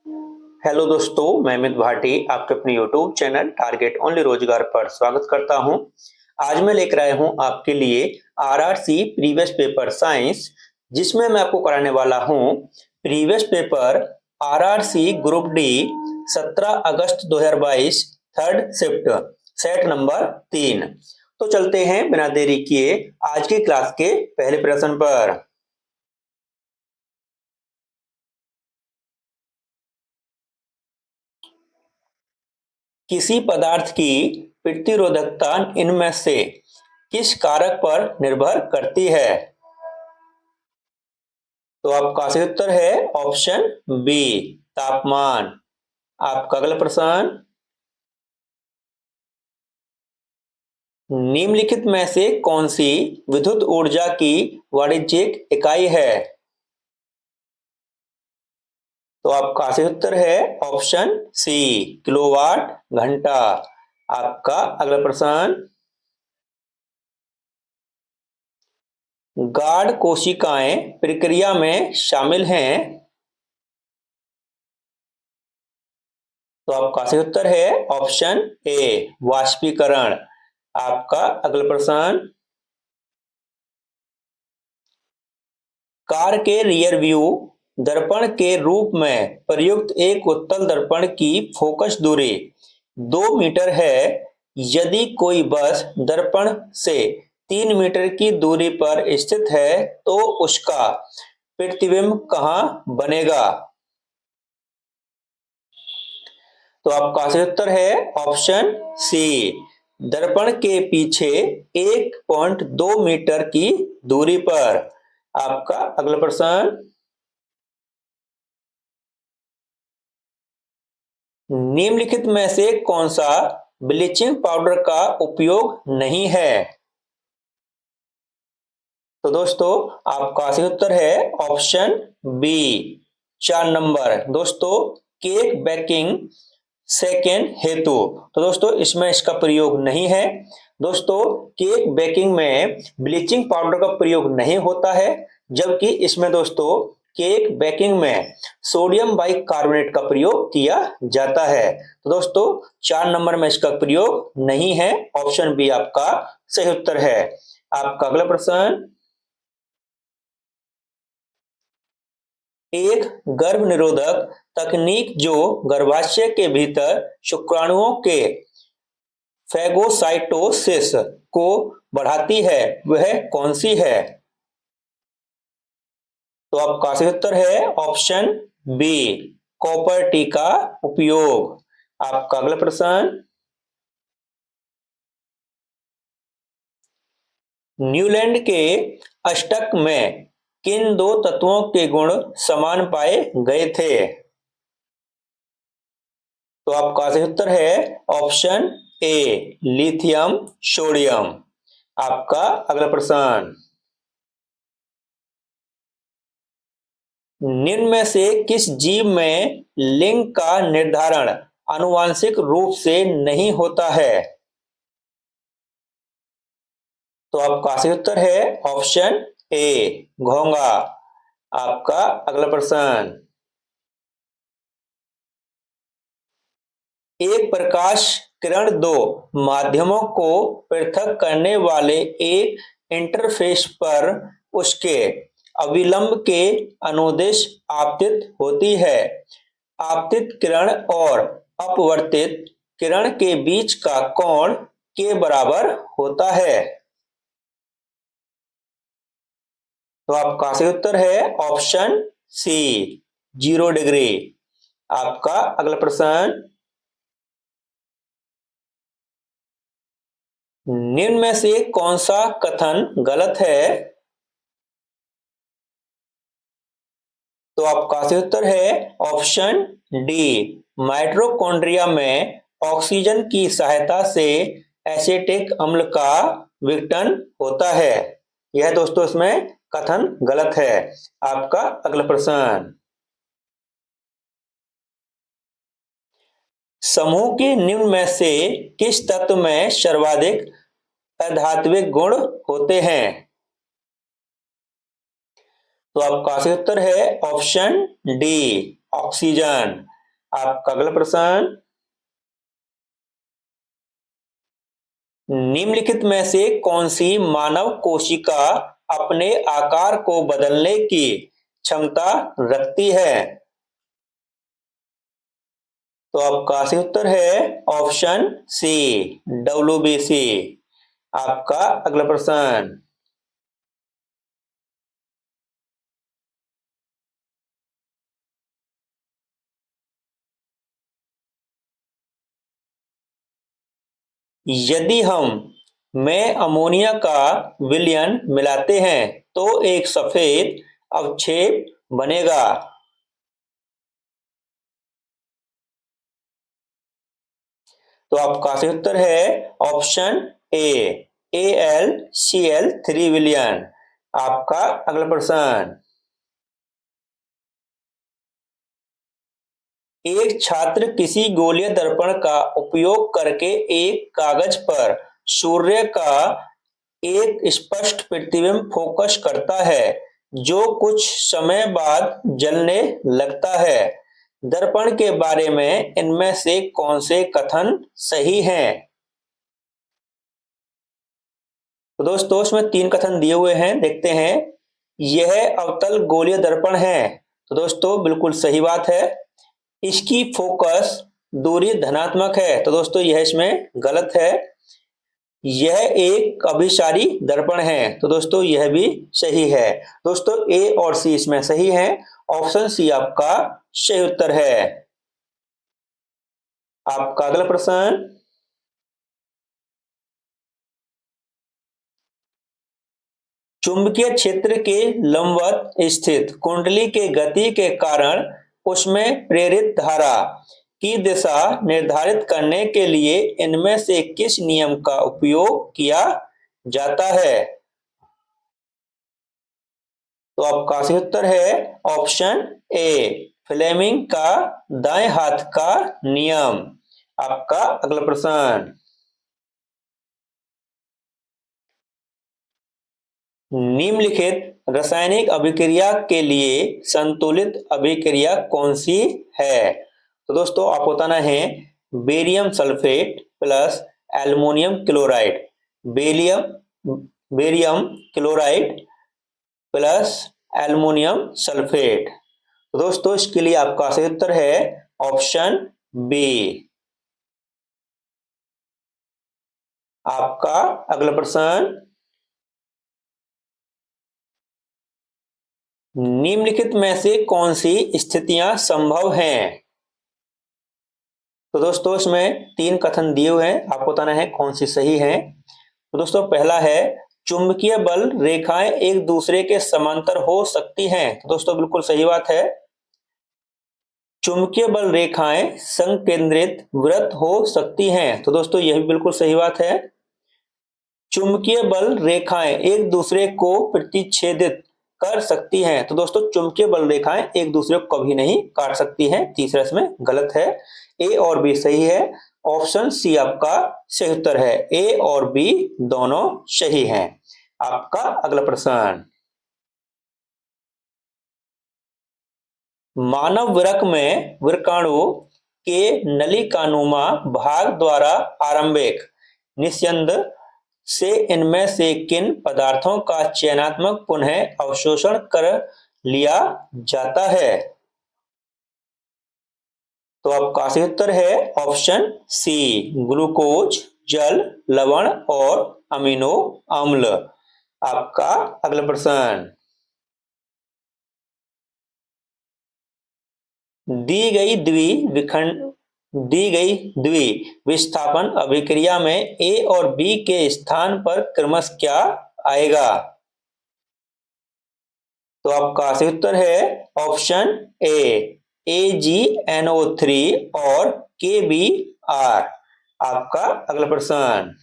Hello दोस्तों, मैं अमित भाटी आपके अपने यूट्यूब चैनल टारगेट ओनली रोजगार पर स्वागत करता हूं। आज मैं लेकर आया हूं आपके लिए आरआरसी प्रीवियस पेपर साइंस, जिसमें मैं आपको कराने वाला हूं previous paper RRC group D 17 अगस्त 2022 थर्ड शिफ्ट सेट नंबर 3। तो चलते हैं बिना देरी किए आज की क्लास के पहले प्रश्न पर। किसी पदार्थ की प्रतिरोधकता इनमें से किस कारक पर निर्भर करती है? तो आपका सही उत्तर है ऑप्शन बी, तापमान। आपका अगला प्रश्न, निम्नलिखित में से कौन सी विद्युत ऊर्जा की वाणिज्यिक इकाई है? तो आपका सही उत्तर है ऑप्शन सी, किलोवाट घंटा। आपका अगला प्रश्न, गाढ़ कोशिकाएं प्रक्रिया में शामिल हैं। तो आपका सही उत्तर है ऑप्शन ए, वाष्पीकरण। आपका अगला प्रश्न, कार के रियर व्यू दर्पण के रूप में प्रयुक्त एक उत्तल दर्पण की फोकस दूरी 2 मीटर है। यदि कोई बस दर्पण से 3 मीटर की दूरी पर स्थित है तो उसका प्रतिबिंब कहां बनेगा? तो आपका सही उत्तर है ऑप्शन सी, दर्पण के पीछे 1.2 मीटर की दूरी पर। आपका अगला प्रश्न, निम्नलिखित में से कौन सा ब्लीचिंग पाउडर का उपयोग नहीं है? तो दोस्तों आपका सही उत्तर है ऑप्शन बी, 4 नंबर। दोस्तों, केक बेकिंग सेकेंड हेतु, तो दोस्तों इसमें इसका प्रयोग नहीं है। दोस्तों, केक बेकिंग में ब्लीचिंग पाउडर का प्रयोग नहीं होता है, जबकि इसमें दोस्तों केक बेकिंग में सोडियम बाइकार्बोनेट का प्रयोग किया जाता है। तो दोस्तों 4 नंबर में इसका प्रयोग नहीं है। ऑप्शन बी आपका सही उत्तर है। आपका अगला प्रश्न, एक गर्भ निरोधक तकनीक जो गर्भाशय के भीतर शुक्राणुओं के फेगोसाइटोसिस को बढ़ाती है, वह कौन सी है? तो आपका सही उत्तर है ऑप्शन बी, कॉपर टी का उपयोग। आपका अगला प्रश्न, न्यूलैंड के अष्टक में किन दो तत्वों के गुण समान पाए गए थे? तो आपका सही उत्तर है ऑप्शन ए, लिथियम सोडियम। आपका अगला प्रश्न, निम्न में से किस जीव में लिंग का निर्धारण आनुवंशिक रूप से नहीं होता है? तो आपका सही उत्तर है ऑप्शन ए, घोंघा। आपका अगला प्रश्न, एक प्रकाश किरण दो माध्यमों को पृथक करने वाले एक इंटरफेस पर उसके अविलंब के अनुदिश आपतित होती है। आपतित किरण और अपवर्तित किरण के बीच का कोण के बराबर होता है। तो आपका सही उत्तर है ऑप्शन सी, 0 डिग्री। आपका अगला प्रश्न, निम्न में से कौन सा कथन गलत है? तो आपका सही उत्तर है ऑप्शन डी, माइटोकॉन्ड्रिया में ऑक्सीजन की सहायता से एसिटिक अम्ल का विघटन होता है। यह दोस्तों इसमें कथन गलत है। आपका अगला प्रश्न, समूह के निम्न में से किस तत्व में सर्वाधिक अधात्विक गुण होते हैं? तो आपका सही उत्तर है ऑप्शन डी, ऑक्सीजन। आपका अगला प्रश्न, निम्नलिखित में से कौन सी मानव कोशिका अपने आकार को बदलने की क्षमता रखती है? तो आपका सही उत्तर है ऑप्शन सी, WBC। आपका अगला प्रश्न, यदि हम में अमोनिया का विलयन मिलाते हैं तो एक सफेद अवक्षेप बनेगा। तो आपका सही उत्तर है ऑप्शन ए, AlCl3 विलयन। आपका अगला प्रश्न, एक छात्र किसी गोलीय दर्पण का उपयोग करके एक कागज पर सूर्य का एक स्पष्ट प्रतिबिंब फोकस करता है जो कुछ समय बाद जलने लगता है। दर्पण के बारे में इनमें से कौन से कथन सही हैं? तो दोस्तों इसमें तीन कथन दिए हुए हैं, देखते हैं। यह अवतल गोलीय दर्पण है, तो दोस्तों बिल्कुल सही बात है। इसकी फोकस दूरी धनात्मक है, तो दोस्तों यह इसमें गलत है। यह एक अभिसारी दर्पण है, तो दोस्तों यह भी सही है। दोस्तों ए और सी इसमें सही है, ऑप्शन सी आपका सही उत्तर है। आपका अगला प्रश्न, चुंबकीय क्षेत्र के लंबवत स्थित कुंडली के गति के कारण उसमें प्रेरित धारा की दिशा निर्धारित करने के लिए इनमें से किस नियम का उपयोग किया जाता है? तो आपका सही उत्तर है ऑप्शन ए, फ्लेमिंग का दाएं हाथ का नियम। आपका अगला प्रश्न, निम्नलिखित रासायनिक अभिक्रिया के लिए संतुलित अभिक्रिया कौन सी है? तो दोस्तों आपको बताना है barium sulphate plus aluminium chloride, barium barium chloride plus aluminium sulphate. तो दोस्तों इसके लिए आपका सही उत्तर है ऑप्शन बी। आपका अगला प्रश्न, निम्नलिखित में से कौन सी स्थितियां संभव हैं? तो दोस्तों इसमें तीन कथन दिए हुए हैं, आपको बताना है कौन सी सही है। तो दोस्तों पहला है चुंबकीय बल रेखाएं एक दूसरे के समांतर हो सकती हैं, तो दोस्तों बिल्कुल सही बात है। चुंबकीय बल रेखाएं संकेंद्रित वृत्त हो सकती हैं, तो दोस्तों यह भी बिल्कुल सही बात है। चुंबकीय बल रेखाएं एक दूसरे को प्रतिच्छेदित कर सकती हैं, तो दोस्तों चुंबकीय बल रेखाएं एक दूसरे को कभी नहीं काट सकती हैं, तीसरा इसमें गलत है। ए और बी सही है, ऑप्शन सी आपका सही उत्तर है। ए और बी दोनों सही हैं। आपका अगला प्रश्न, मानव वृक्क में वृक्काणु के नलिकानुमा भाग द्वारा आरंभिक निस्यंद से इनमें से किन पदार्थों का चयनात्मक पुनः अवशोषण कर लिया जाता है? तो आपका सही उत्तर है ऑप्शन सी, ग्लूकोज, जल, लवण और अमीनो अम्ल। आपका अगला प्रश्न, दी गई द्वि विस्थापन अभिक्रिया में ए और बी के स्थान पर क्रमशः क्या आएगा? तो आपका सही उत्तर है ऑप्शन ए, AgNO3 और KBr। आपका अगला प्रश्न,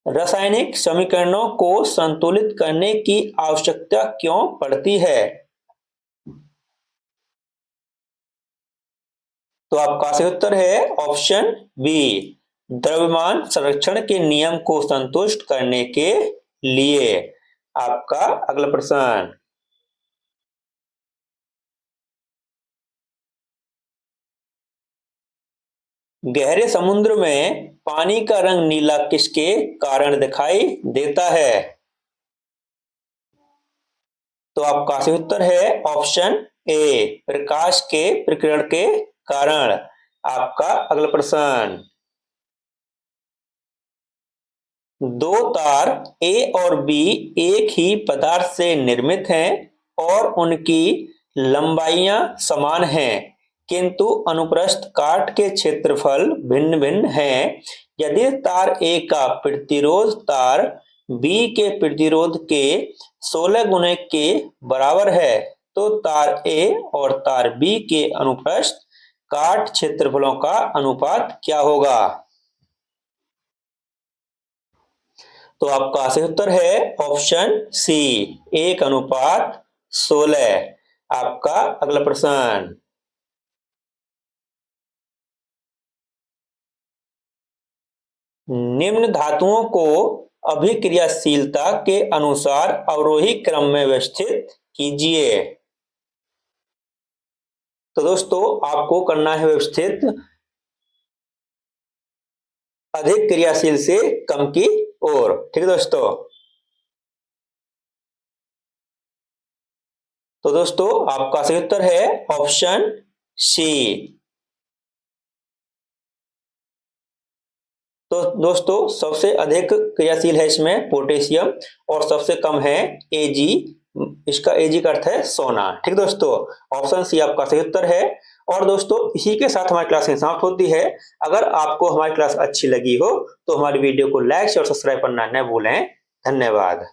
रासायनिक समीकरणों को संतुलित करने की आवश्यकता क्यों पड़ती है? तो आपका सही उत्तर है ऑप्शन बी, द्रव्यमान संरक्षण के नियम को संतुष्ट करने के लिए। आपका अगला प्रश्न, गहरे समुद्र में पानी का रंग नीला किसके कारण दिखाई देता है? तो आपका सही उत्तर है ऑप्शन ए, प्रकाश के प्रकीर्णन के कारण। आपका अगला प्रश्न, दो तार ए और बी एक ही पदार्थ से निर्मित हैं और उनकी लंबाइयां समान हैं, किंतु अनुप्रस्थ काट के क्षेत्रफल भिन्न भिन्न हैं। यदि तार ए का प्रतिरोध तार बी के प्रतिरोध के 16 गुने के बराबर है, तो तार ए और तार बी के अनुप्रस्थ काट क्षेत्रफलों का अनुपात क्या होगा? तो आपका सही उत्तर है ऑप्शन सी, 1:16। आपका अगला प्रश्न, निम्न धातुओं को अभिक्रियाशीलता के अनुसार अवरोही क्रम में व्यवस्थित कीजिए। तो दोस्तों आपको करना है व्यवस्थित अधिक क्रियाशील से कम की ओर। ठीक है दोस्तों। तो दोस्तों आपका सही उत्तर है ऑप्शन सी। तो दोस्तों सबसे अधिक क्रियाशील है इसमें पोटेशियम और सबसे कम है एजी। इसका एजी का अर्थ है सोना। ठीक दोस्तों, ऑप्शन सी आपका सही उत्तर है। और दोस्तों इसी के साथ हमारी क्लास समाप्त होती है। अगर आपको हमारी क्लास अच्छी लगी हो तो हमारी वीडियो को लाइक और सब्सक्राइब करना न भूलें। धन्यवाद।